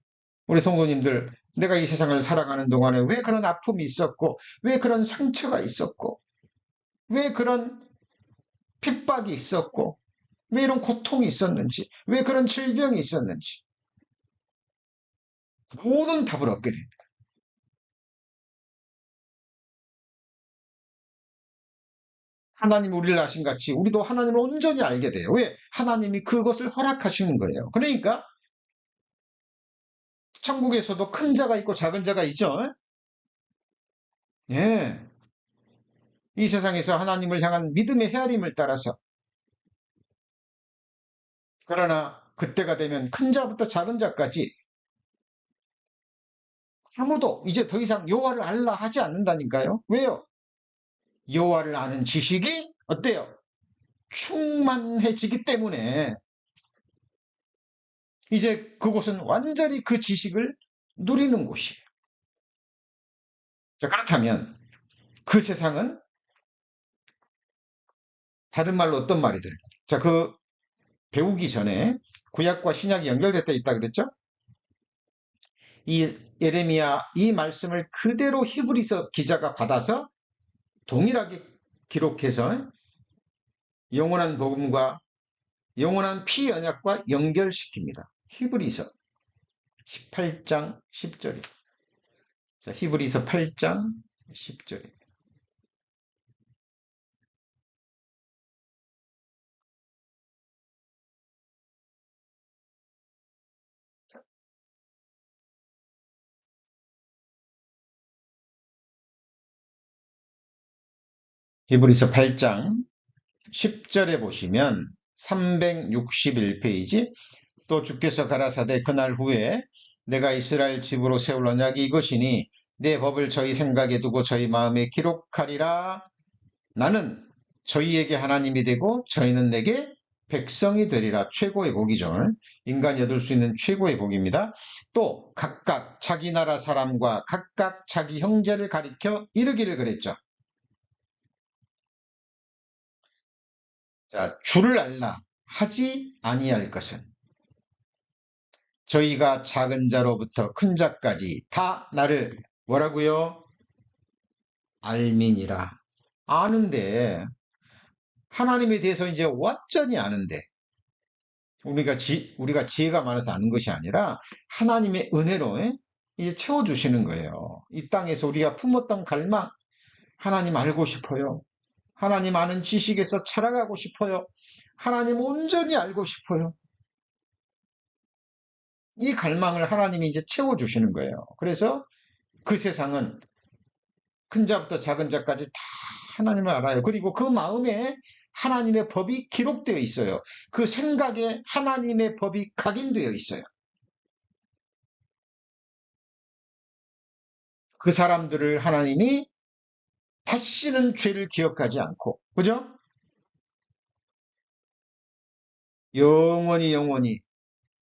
우리 성도님들 내가 이 세상을 살아가는 동안에 왜 그런 아픔이 있었고 왜 그런 상처가 있었고 왜 그런 핍박이 있었고 왜 이런 고통이 있었는지 왜 그런 질병이 있었는지 모든 답을 얻게 됩니다. 하나님이 우리를 아신 같이 우리도 하나님을 온전히 알게 돼요. 왜? 하나님이 그것을 허락하시는 거예요. 그러니까 천국에서도 큰 자가 있고 작은 자가 있죠. 예. 이 세상에서 하나님을 향한 믿음의 헤아림을 따라서 그러나 그때가 되면 큰 자부터 작은 자까지 아무도 이제 더 이상 여호와를 알라 하지 않는다니까요. 왜요? 여호와를 아는 지식이 어때요? 충만해지기 때문에 이제 그곳은 완전히 그 지식을 누리는 곳이에요. 자, 그렇다면 그 세상은 다른 말로 어떤 말이 될까요? 자, 그 배우기 전에 구약과 신약이 연결됐다 있다 그랬죠? 이 예레미야 이 말씀을 그대로 히브리서 기자가 받아서 동일하게 기록해서 영원한 복음과 영원한 피 언약과 연결시킵니다. 히브리서 18장 10절입니다. 자, 히브리서 8장 10절입니다. 히브리서 8장 10절에 보시면 361페이지 또 주께서 가라사대 그날 후에 내가 이스라엘 집으로 세울 언약이 이것이니 내 법을 저희 생각에 두고 저희 마음에 기록하리라. 나는 저희에게 하나님이 되고 저희는 내게 백성이 되리라. 최고의 복이죠. 인간이 얻을 수 있는 최고의 복입니다. 또 각각 자기 나라 사람과 각각 자기 형제를 가리켜 이르기를 그랬죠. 자, 주를 알라 하지 아니할 것은 저희가 작은 자로부터 큰 자까지 다 나를 뭐라고요? 알민이라. 아는데 하나님에 대해서 이제 완전히 아는데 우리가 지혜가 많아서 아는 것이 아니라 하나님의 은혜로 이제 채워주시는 거예요. 이 땅에서 우리가 품었던 갈망, 하나님 알고 싶어요. 하나님 아는 지식에서 자라가고 싶어요. 하나님 온전히 알고 싶어요. 이 갈망을 하나님이 이제 채워주시는 거예요. 그래서 그 세상은 큰 자부터 작은 자까지 다 하나님을 알아요. 그리고 그 마음에 하나님의 법이 기록되어 있어요. 그 생각에 하나님의 법이 각인되어 있어요. 그 사람들을 하나님이 다시는 죄를 기억하지 않고, 그죠? 영원히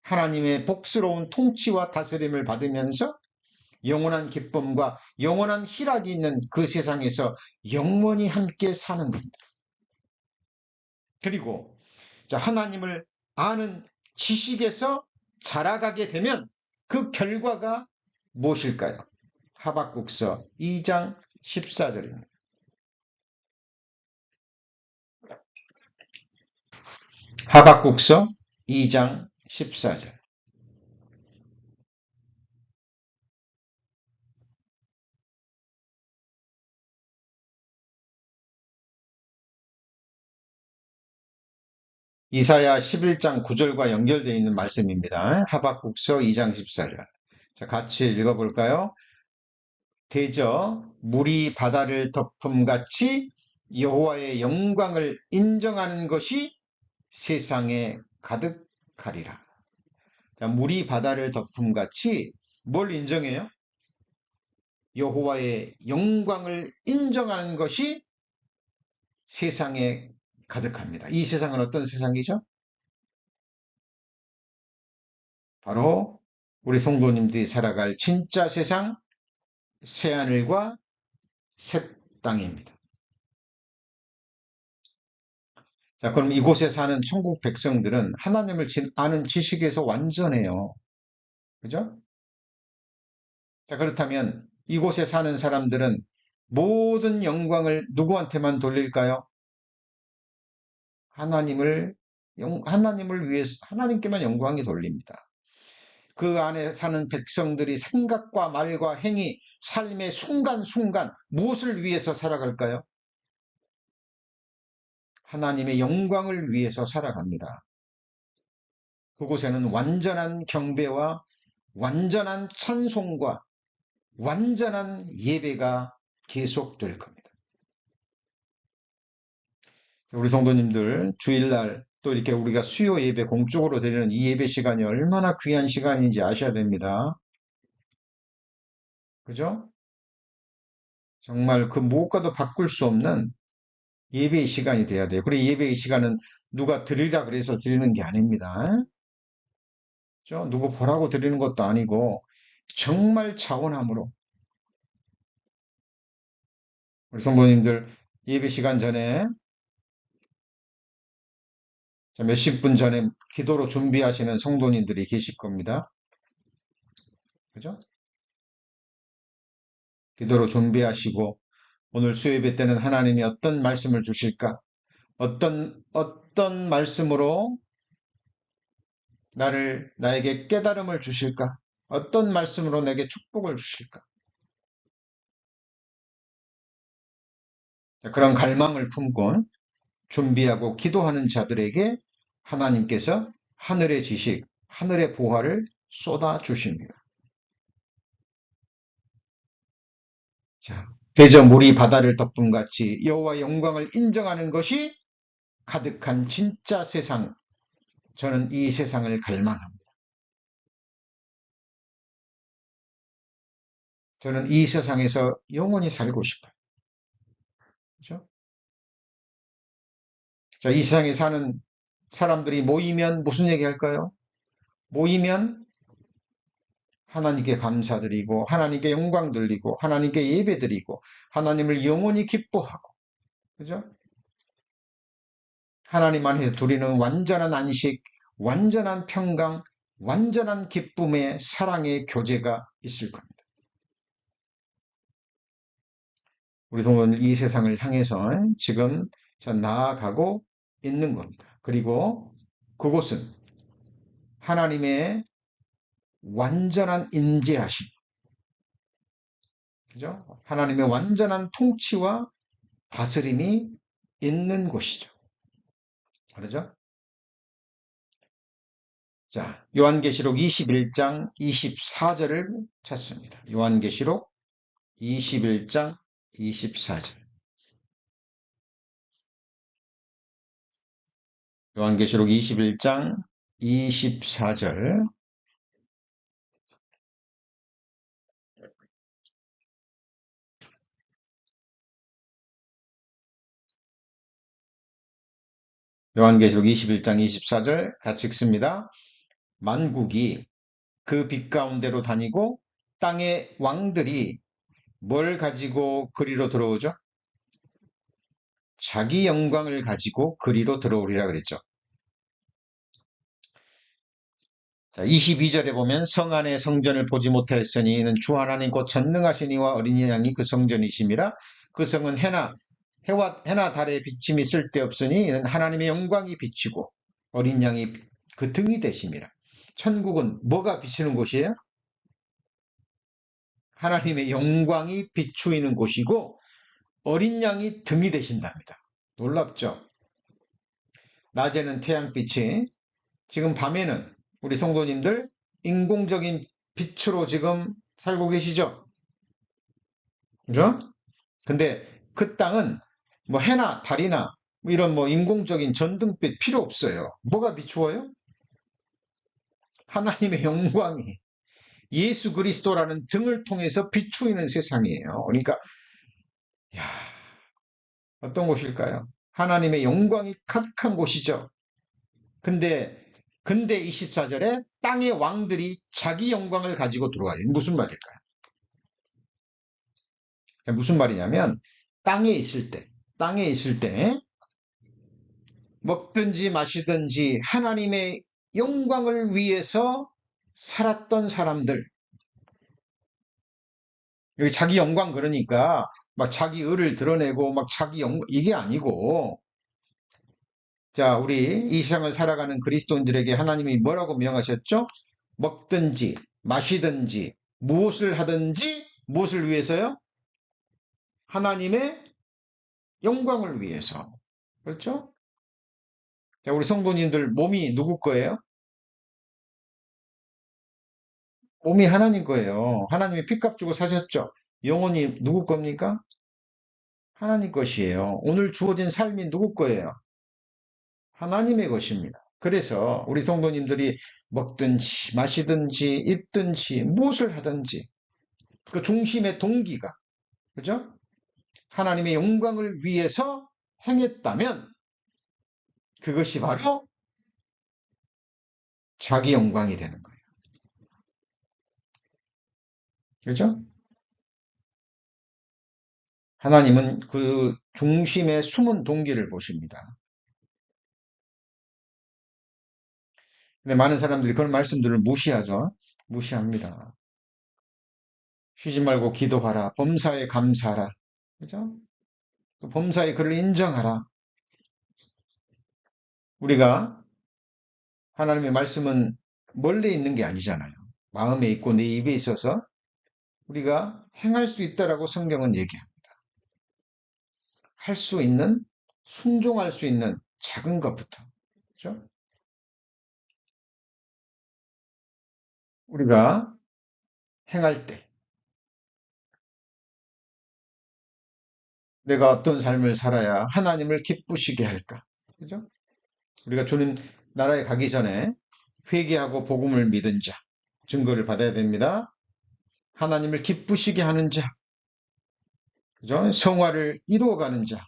하나님의 복스러운 통치와 다스림을 받으면서 영원한 기쁨과 영원한 희락이 있는 그 세상에서 영원히 함께 사는 겁니다. 그리고 하나님을 아는 지식에서 자라가게 되면 그 결과가 무엇일까요? 하박국서 2장 14절입니다. 하박국서 2장 14절. 이사야 11장 9절과 연결되어 있는 말씀입니다. 하박국서 2장 14절. 자, 같이 읽어볼까요? 대저 물이 바다를 덮음같이 여호와의 영광을 인정하는 것이 세상에 가득하리라. 자, 물이 바다를 덮음같이 뭘 인정해요? 여호와의 영광을 인정하는 것이 세상에 가득합니다. 이 세상은 어떤 세상이죠? 바로 우리 성도님들이 살아갈 진짜 세상, 새하늘과 새 땅입니다. 자, 그럼 이곳에 사는 천국 백성들은 하나님을 아는 지식에서 완전해요. 그죠? 자, 그렇다면 이곳에 사는 사람들은 모든 영광을 누구한테만 돌릴까요? 하나님을 위해서, 하나님께만 영광이 돌립니다. 그 안에 사는 백성들이 생각과 말과 행위, 삶의 순간순간 무엇을 위해서 살아갈까요? 하나님의 영광을 위해서 살아갑니다. 그곳에는 완전한 경배와 완전한 찬송과 완전한 예배가 계속될 겁니다. 우리 성도님들 주일날 또 이렇게 우리가 수요 예배 공적으로 드리는 이 예배 시간이 얼마나 귀한 시간인지 아셔야 됩니다. 그죠? 정말 그 무엇과도 바꿀 수 없는 예배의 시간이 돼야 돼요. 그리고 예배의 시간은 누가 드리라 그래서 드리는 게 아닙니다. 그죠? 누구 보라고 드리는 것도 아니고 정말 차원함으로 우리 성도님들 예배 시간 전에 몇십 분 전에 기도로 준비하시는 성도님들이 계실 겁니다. 그죠? 기도로 준비하시고 오늘 수요예배 때는 하나님이 어떤 말씀을 주실까? 어떤 말씀으로 나에게 깨달음을 주실까? 어떤 말씀으로 내게 축복을 주실까? 그런 갈망을 품고 준비하고 기도하는 자들에게 하나님께서 하늘의 지식, 하늘의 보화를 쏟아 주십니다. 자, 대저 물이 바다를 덮음같이 여호와의 영광을 인정하는 것이 가득한 진짜 세상. 저는 이 세상을 갈망합니다. 저는 이 세상에서 영원히 살고 싶어요. 그렇죠? 자, 이 세상에 사는 사람들이 모이면 무슨 얘기 할까요? 모이면 하나님께 감사드리고 하나님께 영광 돌리고 하나님께 예배드리고 하나님을 영원히 기뻐하고, 그죠? 하나님 안에서 누리는 완전한 안식, 완전한 평강, 완전한 기쁨의 사랑의 교제가 있을 겁니다. 우리 동은 이 세상을 향해서 지금 나아가고 있는 겁니다. 그리고 그곳은 하나님의 완전한 인재하심, 그죠? 하나님의 완전한 통치와 다스림이 있는 곳이죠. 그러죠? 자, 요한계시록 21장 24절을 찾습니다. 요한계시록 21장 24절. 요한계시록 21장 24절. 요한계시록 21장 24절 같이 읽습니다. 만국이 그 빛 가운데로 다니고 땅의 왕들이 뭘 가지고 그리로 들어오죠? 자기 영광을 가지고 그리로 들어오리라 그랬죠. 자, 22절에 보면 성 안의 성전을 보지 못하였으니 이는 주 하나님 곧 전능하신 이와 어린이 양이 그 성전이심이라. 그 성은 해나 달의 비침이 쓸데없으니 이는 하나님의 영광이 비치고 어린 양이 그 등이 되심이라. 천국은 뭐가 비치는 곳이에요? 하나님의 영광이 비추이는 곳이고 어린 양이 등이 되신답니다. 놀랍죠? 낮에는 태양빛이, 지금 밤에는 우리 성도님들 인공적인 빛으로 지금 살고 계시죠? 그죠? 근데 그 땅은 뭐 해나 달이나 뭐 이런 뭐 인공적인 전등빛 필요 없어요. 뭐가 비추어요? 하나님의 영광이 예수 그리스도라는 등을 통해서 비추이는 세상이에요. 그러니까 야, 어떤 곳일까요? 하나님의 영광이 가득한 곳이죠. 근데 24절에 땅의 왕들이 자기 영광을 가지고 들어와요. 무슨 말일까요? 무슨 말이냐면 땅에 있을 때 먹든지 마시든지 하나님의 영광을 위해서 살았던 사람들. 여기 자기 영광 그러니까 막 자기 의를 드러내고 막 자기 영광 이게 아니고, 자, 우리 이 세상을 살아가는 그리스도인들에게 하나님이 뭐라고 명하셨죠? 먹든지 마시든지 무엇을 하든지 무엇을 위해서요? 하나님의 영광을 위해서. 그렇죠? 자, 우리 성도님들 몸이 누구 거예요? 몸이 하나님 거예요. 하나님이 핏값 주고 사셨죠? 영혼이 누구 겁니까? 하나님 것이에요. 오늘 주어진 삶이 누구 거예요? 하나님의 것입니다. 그래서 우리 성도님들이 먹든지 마시든지 입든지 무엇을 하든지 그 중심의 동기가, 그죠? 하나님의 영광을 위해서 행했다면 그것이 바로 자기 영광이 되는 거예요. 그죠? 하나님은 그 중심의 숨은 동기를 보십니다. 근데 많은 사람들이 그런 말씀들을 무시하죠. 무시합니다. 쉬지 말고 기도하라. 범사에 감사하라. 그죠? 그 범사에 그를 인정하라. 우리가 하나님의 말씀은 멀리 있는 게 아니잖아요. 마음에 있고 내 입에 있어서 우리가 행할 수 있다라고 성경은 얘기합니다. 할 수 있는, 순종할 수 있는 작은 것부터. 그렇죠? 우리가 행할 때 내가 어떤 삶을 살아야 하나님을 기쁘시게 할까? 그죠? 우리가 주님 나라에 가기 전에 회개하고 복음을 믿은 자, 증거를 받아야 됩니다. 하나님을 기쁘시게 하는 자, 그죠? 성화를 이루어가는 자,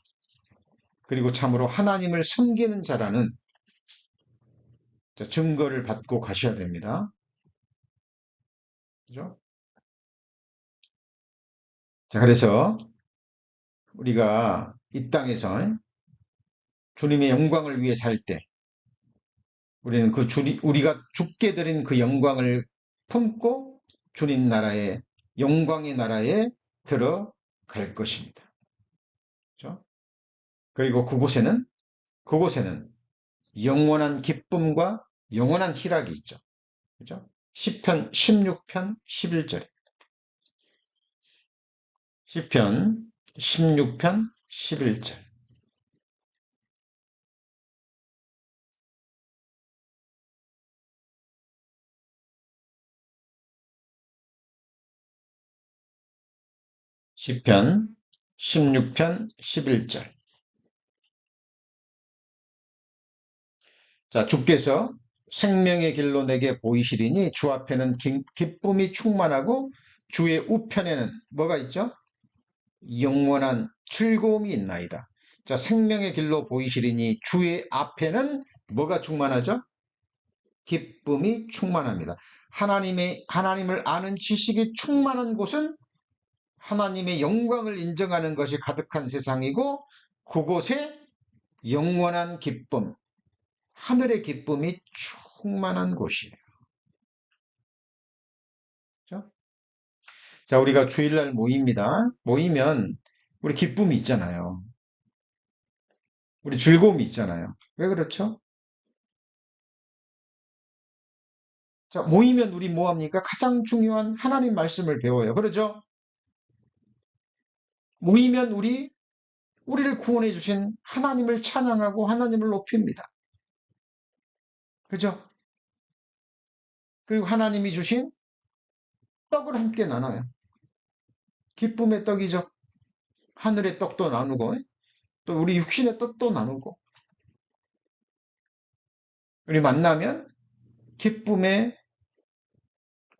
그리고 참으로 하나님을 섬기는 자라는 증거를 받고 가셔야 됩니다. 그죠? 자, 그래서 우리가 이 땅에서 주님의 영광을 위해 살 때, 우리는 우리가 죽게 드린 그 영광을 품고 주님 나라에, 영광의 나라에 들어갈 것입니다. 그죠? 그리고 그곳에는 영원한 기쁨과 영원한 희락이 있죠. 그죠? 시편 16편 11절. 시편 16편 11절. 시편 16편 11절. 자, 주께서 생명의 길로 내게 보이시리니 주 앞에는 기쁨이 충만하고 주의 우편에는 뭐가 있죠? 영원한 즐거움이 있나이다. 자, 생명의 길로 보이시리니 주의 앞에는 뭐가 충만하죠? 기쁨이 충만합니다. 하나님을 아는 지식이 충만한 곳은 하나님의 영광을 인정하는 것이 가득한 세상이고 그곳에 영원한 기쁨, 하늘의 기쁨이 충만한 곳이에요. 그렇죠? 자, 우리가 주일날 모입니다. 모이면 우리 기쁨이 있잖아요. 우리 즐거움이 있잖아요. 왜 그렇죠? 자, 모이면 우리 뭐 합니까? 가장 중요한 하나님 말씀을 배워요. 그러죠? 모이면 우리를 구원해 주신 하나님을 찬양하고 하나님을 높입니다. 그죠? 그리고 하나님이 주신 떡을 함께 나눠요. 기쁨의 떡이죠. 하늘의 떡도 나누고 또 우리 육신의 떡도 나누고 우리 만나면 기쁨의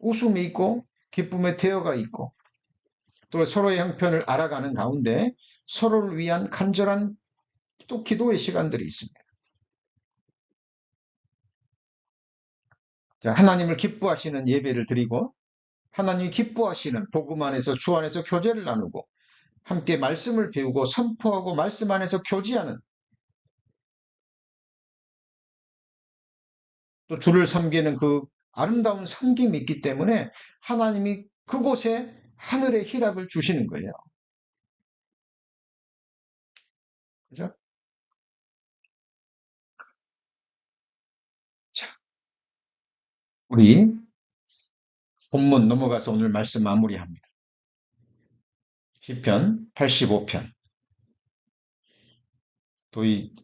웃음이 있고 기쁨의 대화가 있고 또 서로의 형편을 알아가는 가운데 서로를 위한 간절한 또 기도의 시간들이 있습니다. 자, 하나님을 기뻐하시는 예배를 드리고 하나님이 기뻐하시는 복음 안에서 주 안에서 교제를 나누고 함께 말씀을 배우고 선포하고 말씀 안에서 교제하는 또 주를 섬기는 그 아름다운 섬김이 있기 때문에 하나님이 그곳에 하늘의 희락을 주시는 거예요. 그죠? 자, 우리 본문 넘어가서 오늘 말씀 마무리합니다. 시편 85편. 또 이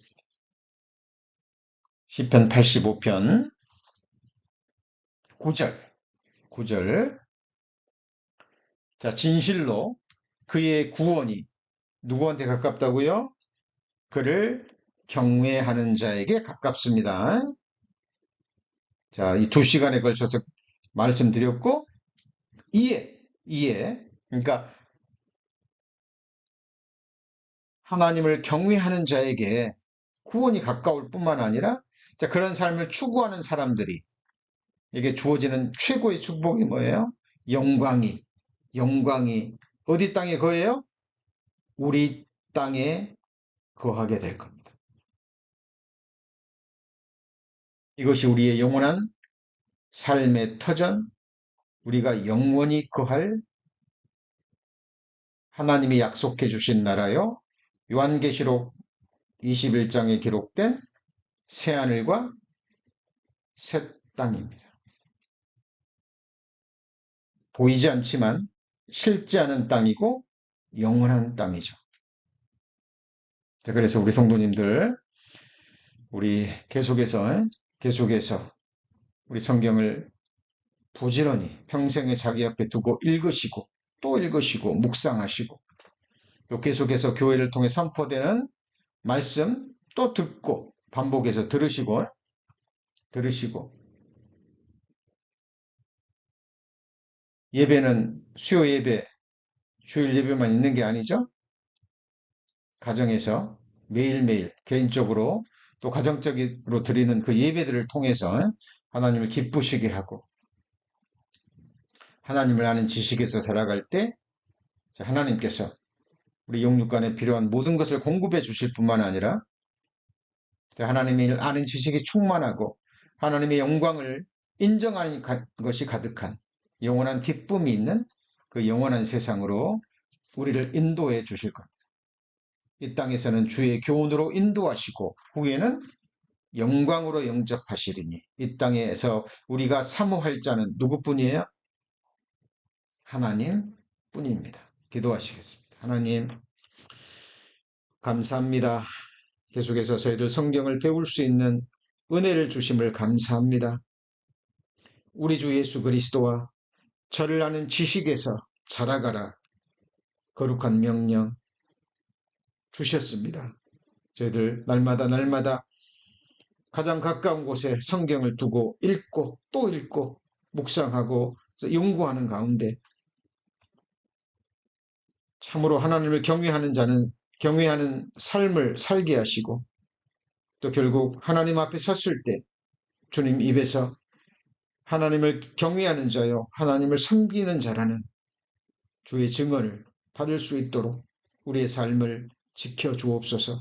시편 85편 9절. 자, 진실로 그의 구원이 누구한테 가깝다고요? 그를 경외하는 자에게 가깝습니다. 자, 이 2시간에 걸쳐서 말씀드렸고, 이에. 그러니까 하나님을 경외하는 자에게 구원이 가까울 뿐만 아니라, 자, 그런 삶을 추구하는 사람들이 에게 주어지는 최고의 축복이 뭐예요? 영광이 어디 땅에 거해요? 우리 땅에 거하게 될 겁니다. 이것이 우리의 영원한 삶의 터전, 우리가 영원히 거할 하나님이 약속해 주신 나라요. 요한계시록 21장에 기록된 새하늘과 새 땅입니다. 보이지 않지만 실지 않은 땅이고 영원한 땅이죠. 자, 그래서 우리 성도님들, 우리 계속해서 우리 성경을 부지런히 평생에 자기 앞에 두고 읽으시고 또 읽으시고 묵상하시고 또 계속해서 교회를 통해 선포되는 말씀 또 듣고 반복해서 들으시고 예배는 수요 예배, 주일 예배만 있는 게 아니죠. 가정에서 매일매일 개인적으로 또 가정적으로 드리는 그 예배들을 통해서 하나님을 기쁘시게 하고 하나님을 아는 지식에서 살아갈 때 하나님께서 우리 영육간에 필요한 모든 것을 공급해 주실 뿐만 아니라 하나님을 아는 지식이 충만하고 하나님의 영광을 인정하는 것이 가득한 영원한 기쁨이 있는 그 영원한 세상으로 우리를 인도해 주실 겁니다. 이 땅에서는 주의 교훈으로 인도하시고 후에는 영광으로 영접하시리니 이 땅에서 우리가 사모할 자는 누구뿐이에요? 하나님 뿐입니다. 기도하시겠습니다. 하나님 감사합니다. 계속해서 저희들 성경을 배울 수 있는 은혜를 주심을 감사합니다. 우리 주 예수 그리스도와 저를 아는 지식에서 자라가라 거룩한 명령 주셨습니다. 저희들 날마다 가장 가까운 곳에 성경을 두고 읽고 또 읽고 묵상하고 연구하는 가운데 참으로 하나님을 경외하는 삶을 살게 하시고 또 결국 하나님 앞에 섰을 때 주님 입에서 하나님을 경외하는 자요 하나님을 섬기는 자라는 주의 증언을 받을 수 있도록 우리의 삶을 지켜주옵소서.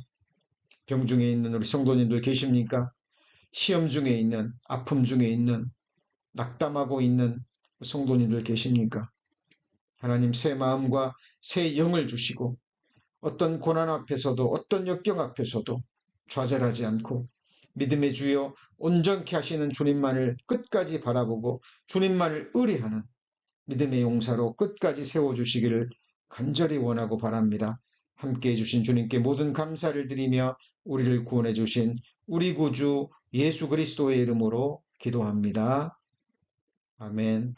병중에 있는 우리 성도님들 계십니까? 시험 중에 있는, 아픔 중에 있는, 낙담하고 있는 성도님들 계십니까? 하나님 새 마음과 새 영을 주시고 어떤 고난 앞에서도 어떤 역경 앞에서도 좌절하지 않고 믿음의 주여 온전케 하시는 주님만을 끝까지 바라보고 주님만을 의뢰하는 믿음의 용사로 끝까지 세워주시기를 간절히 원하고 바랍니다. 함께해 주신 주님께 모든 감사를 드리며 우리를 구원해 주신 우리 구주 예수 그리스도의 이름으로 기도합니다. 아멘.